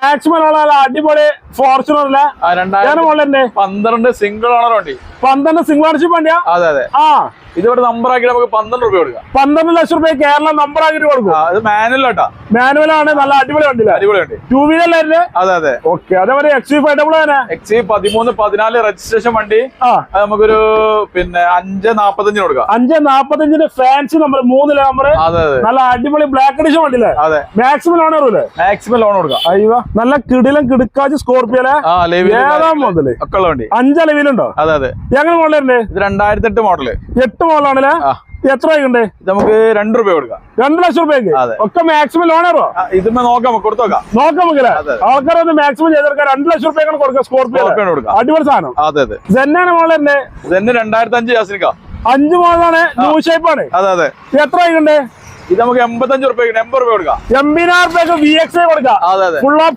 Maximum അടിപൊളി ഫോർച്യൂണറിലെ 12 single owner വണ്ടി. 12 single ownership വണ്ടിയാ. അതെ അതെ. ഇതോടെ നമ്പർ ആക്കി നമുക്ക് 12 രൂപ കൊടുക്കാം. 12 ലക്ഷം രൂപ കേരള നമ്പർ ആക്കിട്ട് കൊടുക്കും. അത് മാനുവൽ ആട്ടാ. മാനുവൽ ആണ്. നല്ല അടിപൊളി വണ്ടി. അടിപൊളി വണ്ടി. 2 വീലറിലെ. അതെ അതെ. ഓക്കെ. അതേപോലെ XV 13-14 രജിസ്ട്രേഷൻ വണ്ടി. അത് നമുക്കൊരു 5.45 കൊടുക്കാം. 5.45 ഫാൻസി നമ്പർ 3 നമ്പർ. അതെ അതെ. നല്ല അടിപൊളി ബ്ലാക്ക് എഡിഷൻ വണ്ടിയില്ലേ. അതെ. മാക്സിമം ലോൺ വരൂല്ലേ? മാക്സിമം ലോൺ കൊടുക്കാം. അയ്യോ നല്ല കിടിലം കിടക്കാച്ച് സ്കോർപ്പിയോലെ 7 മുതല് 5 ലെവലുണ്ടോ? അതെ അതെ. എങ്ങനെ മോഡലുണ്ട്? ഇത് 2008 മോഡല്. 8 മോഡലാണല്ലേ? എത്ര രൂപയുണ്ട്? നമുക്ക് 2 രൂപ കൊടുക്കാം. 2 ലക്ഷം രൂപയ്ക്ക് ഒക്കെ മാക്സിമം ലോൺ ആണോ? ഇതുമ്മ നോക്കാം, കൊടുത്തോക്കാം. നോക്കാം. ആൾക്കാരൊന്ന് മാക്സിമം ചെയ്തെടുക്കാം. 2 ലക്ഷം രൂപയ്ക്കാണ് കൊടുക്കുക. സ്കോർപ്പിയോ അടിപൊളി സാധനം. അതെ അതെ. ജെന്നാണ് മോഡലുണ്ട്. 2005 ജാസ്മിക്ക. 5 മോഡലാണ്. ന്യൂ ഷേപ്പ് ആണ്. അതെ അതെ. എത്ര രൂപയുണ്ട്? ഇത് നമുക്ക് 85 രൂപ 80 രൂപ കൊടുക്കാം. 80,000 രൂപയ്ക്ക് VX കൊടുക്കാം. അതെ അതെ. Full option